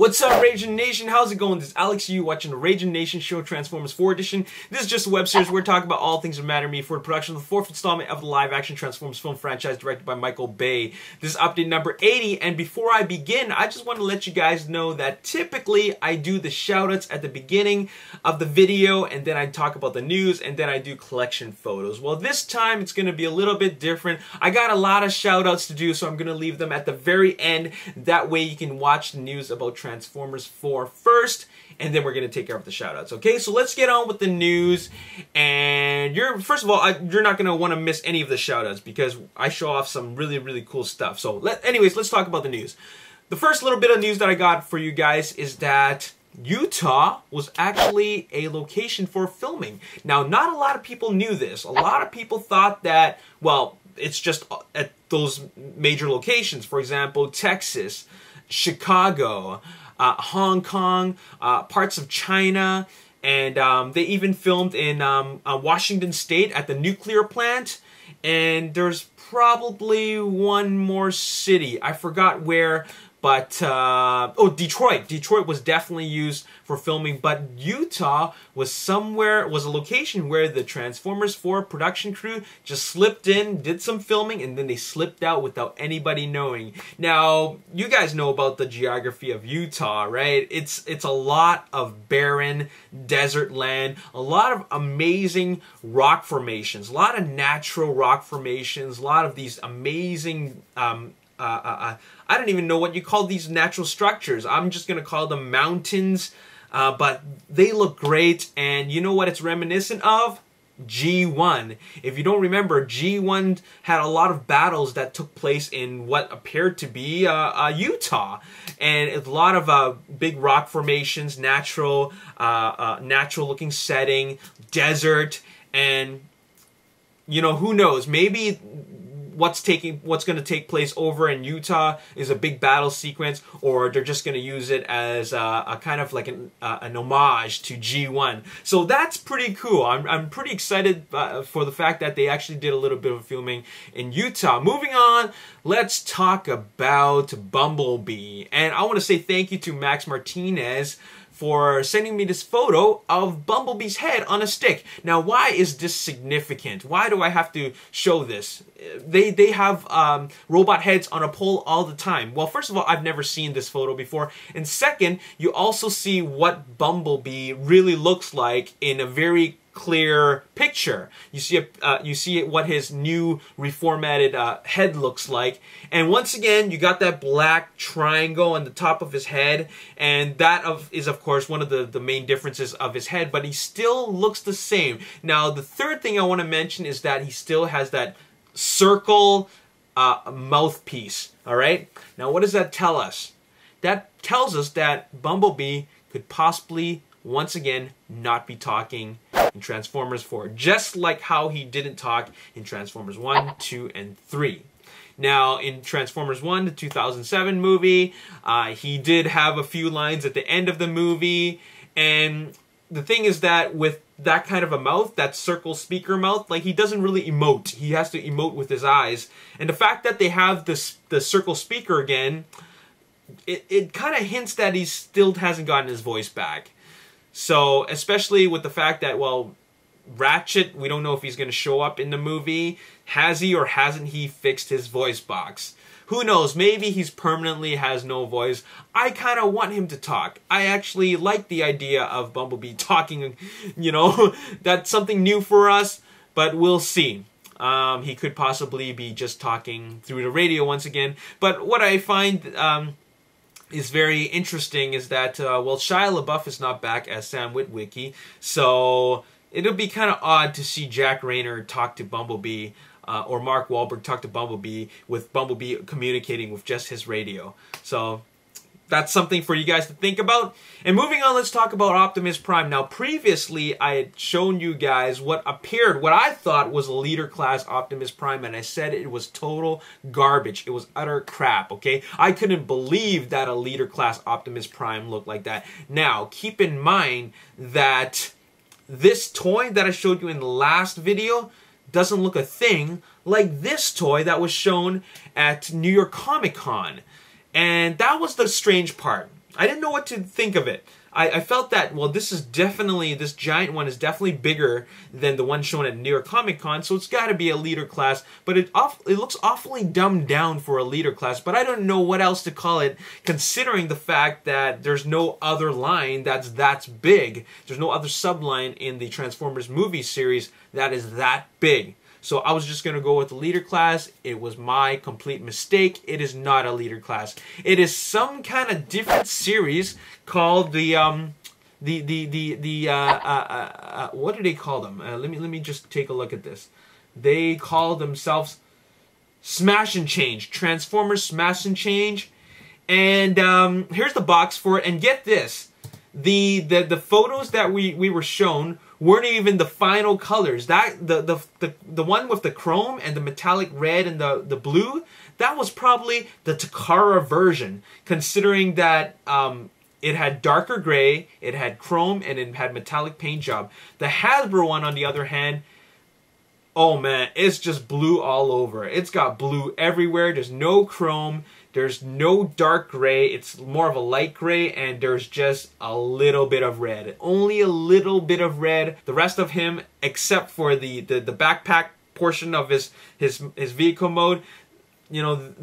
What's up, Ragin Nation? How's it going? This is Alex, you watching the Ragin Nation show, Transformers 4 edition. This is just a web series where we're talking about all things that matter to me for the production of the 4th installment of the live-action Transformers film franchise directed by Michael Bay. This is update number 80, and before I begin, I just want to let you guys know that typically I do the shoutouts at the beginning of the video, and then I talk about the news, and then I do collection photos. Well, this time it's going to be a little bit different. I got a lot of shoutouts to do, so I'm going to leave them at the very end. That way you can watch the news about Transformers 4 first, and then we're going to take care of the shoutouts. Okay, so let's get on with the news. And first of all, you're not going to want to miss any of the shoutouts because I show off some really cool stuff. So anyways, let's talk about the news. The first little bit of news that I got for you guys is that Utah was actually a location for filming. Now, not a lot of people knew this. A lot of people thought that, well, it's just at those major locations. For example, Texas, Chicago, Hong Kong, parts of China, and they even filmed in Washington State at the nuclear plant. And there's probably one more city. I forgot where. But, oh, Detroit. Detroit was definitely used for filming, but Utah was a location where the Transformers 4 production crew just slipped in, did some filming, and then they slipped out without anybody knowing. Now, you guys know about the geography of Utah, right? It's a lot of barren desert land, a lot of amazing rock formations, a lot of natural rock formations, a lot of these amazing, I don't even know what you call these natural structures. I'm just going to call them mountains, but they look great, and you know what it's reminiscent of? G1. If you don't remember, G1 had a lot of battles that took place in what appeared to be Utah, and a lot of big rock formations, natural looking setting, desert, and you know, who knows, maybe what's going to take place over in Utah is a big battle sequence, or they're just going to use it as a kind of like an homage to G1. So that's pretty cool. I'm pretty excited for the fact that they actually did a little bit of filming in Utah. Moving on, let's talk about Bumblebee. And I want to say thank you to Max Martinez for sending me this photo of Bumblebee's head on a stick. Now, why is this significant? Why do I have to show this? They have robot heads on a pole all the time. Well, first of all, I've never seen this photo before. And second, you also see what Bumblebee really looks like in a very clear picture. You see what his new reformatted head looks like, and once again you got that black triangle on the top of his head, and that is of course one of the main differences of his head, but he still looks the same. Now, the third thing I want to mention is that he still has that circle mouthpiece. Alright, now what does that tell us? That tells us that Bumblebee could possibly once again not be talking in Transformers 4, just like how he didn't talk in Transformers 1, 2, and 3. Now, in Transformers 1, the 2007 movie, he did have a few lines at the end of the movie, and the thing is that with that kind of a mouth, that circle speaker mouth, like, he doesn't really emote. He has to emote with his eyes. And the fact that they have the circle speaker again, it kind of hints that he still hasn't gotten his voice back. So, especially with the fact that, well, Ratchet, we don't know if he's going to show up in the movie. Has he or hasn't he fixed his voice box? Who knows? Maybe he's permanently has no voice. I kind of want him to talk. I actually like the idea of Bumblebee talking, you know. That's something new for us, but we'll see. He could possibly be just talking through the radio once again. But what I find is very interesting is that, well, Shia LaBeouf is not back as Sam Witwicky, so it'll be kind of odd to see Jack Rayner talk to Bumblebee, or Mark Wahlberg talk to Bumblebee, with Bumblebee communicating with just his radio. So that's something for you guys to think about. And moving on, let's talk about Optimus Prime. Now, previously, I had shown you guys what I thought was a leader class Optimus Prime, and I said it was total garbage. It was utter crap, okay? I couldn't believe that a leader class Optimus Prime looked like that. Now, keep in mind that this toy that I showed you in the last video doesn't look a thing like this toy that was shown at New York Comic Con. And that was the strange part. I didn't know what to think of it. I felt that, well, this giant one is definitely bigger than the one shown at New York Comic Con, so it's got to be a leader class, but it looks awfully dumbed down for a leader class, but I don't know what else to call it, considering the fact that there's no other line that's big. There's no other subline in the Transformers movie series that is that big. So I was just going to go with the leader class. It was my complete mistake. It is not a leader class. It is some kind of different series called what do they call them? Let me just take a look at this. They call themselves Smash and Change. Transformers Smash and Change. And here's the box for it. And get this. The photos that we were shown weren't even the final colors. That the one with the chrome and the metallic red and the blue, that was probably the Takara version, considering that it had darker gray, it had chrome, and it had metallic paint job. The Hasbro one, on the other hand, oh man, it's just blue all over. It's got blue everywhere. There's no chrome. There's no dark gray. It's more of a light gray, and there's just a little bit of red. Only a little bit of red. The rest of him, except for the backpack portion of his vehicle mode, you know,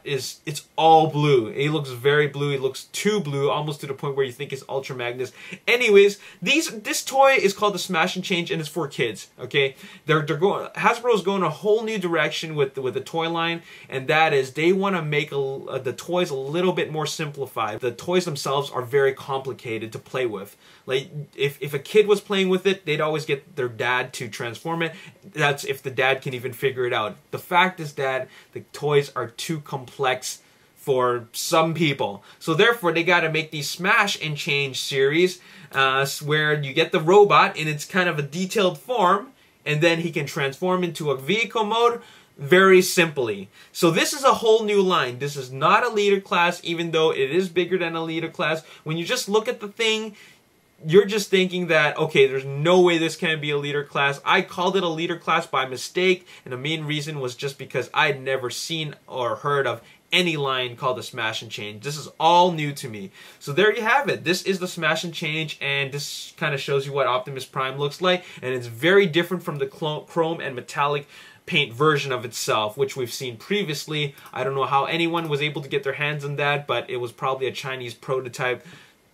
it's all blue. He looks very blue. He looks too blue, almost to the point where you think it's Ultra Magnus. Anyways, this toy is called the Smash and Change, and it's for kids. Okay, Hasbro is going a whole new direction with the toy line, and that is they want to make the toys a little bit more simplified. The toys themselves are very complicated to play with. Like if a kid was playing with it, they'd always get their dad to transform it. That's if the dad can even figure it out. The fact is that the toys are too complex for some people. So therefore, they got to make these Smash and Change series where you get the robot in its kind of a detailed form, and then he can transform into a vehicle mode very simply. So this is a whole new line. This is not a leader class, even though it is bigger than a leader class. When you just look at the thing, you're just thinking that, okay, there's no way this can be a leader class. I called it a leader class by mistake, and the main reason was just because I'd never seen or heard of any line called the Smash and Change. This is all new to me. So there you have it. This is the Smash and Change, and this kind of shows you what Optimus Prime looks like, and it's very different from the chrome and metallic paint version of itself, which we've seen previously. I don't know how anyone was able to get their hands on that, but it was probably a Chinese prototype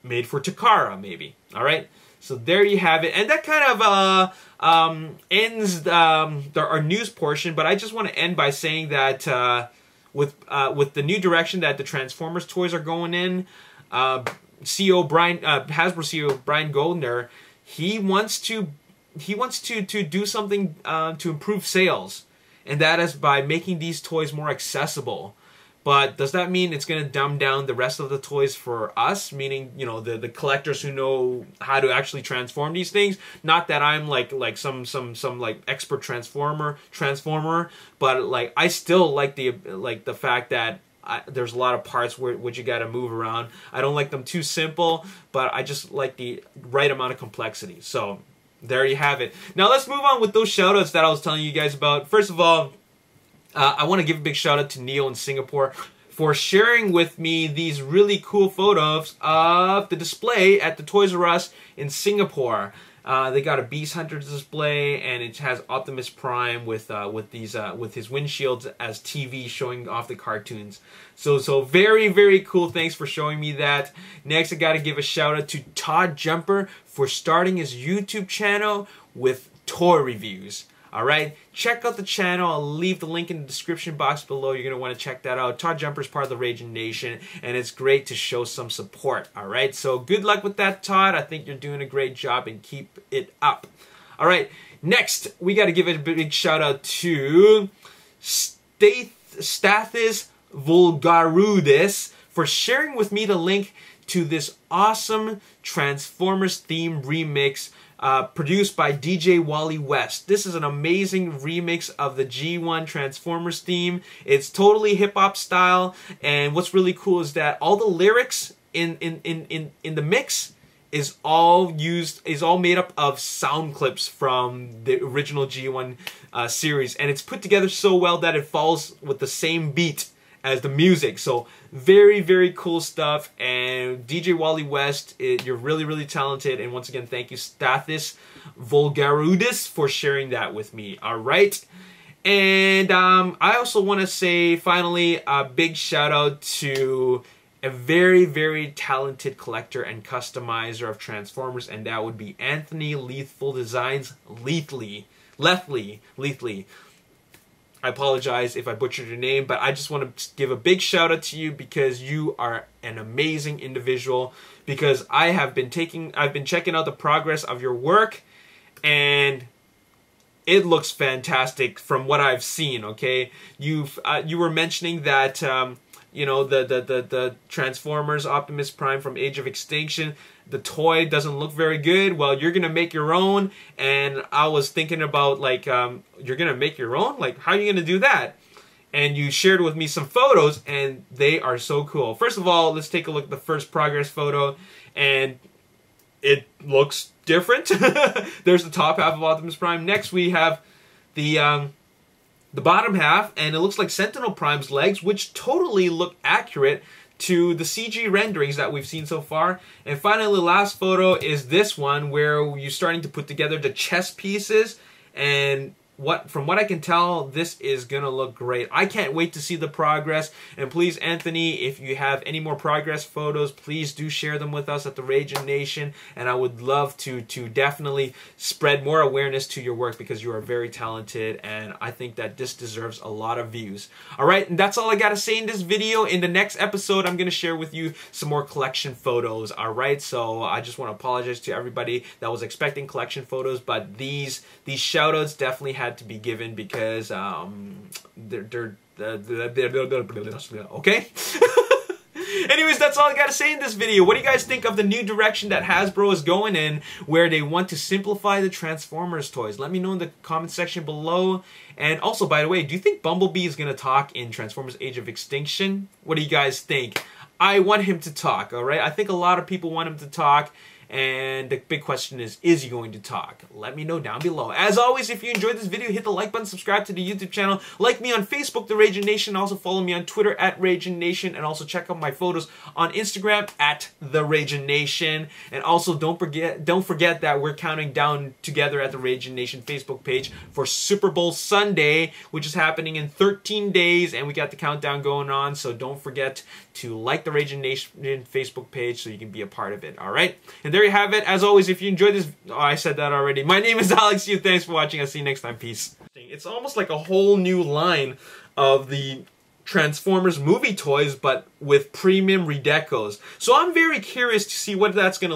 made for Takara, maybe. All right, so there you have it, and that kind of ends our news portion. But I just want to end by saying that with the new direction that the Transformers toys are going in, Hasbro CEO Brian Goldner, he wants to do something to improve sales, and that is by making these toys more accessible. But does that mean it's going to dumb down the rest of the toys for us? Meaning, you know, the collectors who know how to actually transform these things. Not that I'm like some like expert transformer, but like I still like the fact that there's a lot of parts which you got to move around. I don't like them too simple, but I just like the right amount of complexity. So there you have it. Now let's move on with those shoutouts that I was telling you guys about. First of all, I want to give a big shout out to Neo in Singapore for sharing with me these really cool photos of the display at the Toys R Us in Singapore. They got a Beast Hunter display, and it has Optimus Prime with his windshields as TV showing off the cartoons. So very, very cool. Thanks for showing me that. Next, I got to give a shout out to Todd Jumper for starting his YouTube channel with toy reviews. Alright, check out the channel. I'll leave the link in the description box below. You're going to want to check that out. Todd Jumper is part of the Ragin Nation, and it's great to show some support. Alright, so good luck with that, Todd. I think you're doing a great job, and keep it up. Alright, next, we got to give a big shout out to Stathis Vulgarudis for sharing with me the link to this awesome Transformers theme remix produced by DJ Wally West. This is an amazing remix of the G1 Transformers theme. It's totally hip-hop style, and what's really cool is that all the lyrics in the mix is all made up of sound clips from the original G1 series, and it's put together so well that it falls with the same beat as the music. So very, very cool stuff. And DJ Wally West, you're really, really talented. And once again, thank you, Stathis Vulgarudis, for sharing that with me. All right. And I also want to say, finally, a big shout out to a very, very talented collector and customizer of Transformers, and that would be Anthony Lethal Designs. Lethally. I apologize if I butchered your name, but I just want to give a big shout out to you because you are an amazing individual. Because I've been checking out the progress of your work, and it looks fantastic from what I've seen. Okay, you were mentioning that you know, the Transformers Optimus Prime from Age of Extinction, the toy doesn't look very good. Well, you're gonna make your own, and I was thinking about, like, you're gonna make your own? Like, how are you gonna do that? And you shared with me some photos, and they are so cool. First of all, let's take a look at the first progress photo, and it looks different. There's the top half of Optimus Prime. Next, we have the bottom half, and it looks like Sentinel Prime's legs, which totally look accurate to the CG renderings that we've seen so far. And finally, the last photo is this one, where you're starting to put together the chest pieces, and from what I can tell, this is gonna look great. I can't wait to see the progress. And please, Anthony, if you have any more progress photos, please do share them with us at the Ragin Nation. And I would love to definitely spread more awareness to your work, because you are very talented, and I think that this deserves a lot of views. All right, and that's all I gotta say in this video. In the next episode, I'm gonna share with you some more collection photos. All right, so I just want to apologize to everybody that was expecting collection photos, but these shoutouts definitely had to be given, because they're okay. Anyways, that's all I gotta say in this video. What do you guys think of the new direction that Hasbro is going in, where they want to simplify the Transformers toys? Let me know in the comment section below. And also, by the way, do you think Bumblebee is gonna talk in Transformers Age of Extinction? What do you guys think? I want him to talk, alright? I think a lot of people want him to talk. And the big question is he going to talk? Let me know down below. As always, if you enjoyed this video, hit the like button, subscribe to the YouTube channel, like me on Facebook, The Ragin Nation, also follow me on Twitter at Ragin Nation, and also check out my photos on Instagram at The Ragin Nation. And also don't forget that we're counting down together at the Ragin Nation Facebook page for Super Bowl Sunday, which is happening in 13 days, and we got the countdown going on, so don't forget to like the Ragin Nation Facebook page so you can be a part of it, alright? And there you have it. As always, if you enjoyed this... Oh, I said that already. My name is Alex Yu. Thanks for watching. I'll see you next time. Peace. It's almost like a whole new line of the Transformers movie toys, but with premium redecos. So I'm very curious to see what that's going to look like.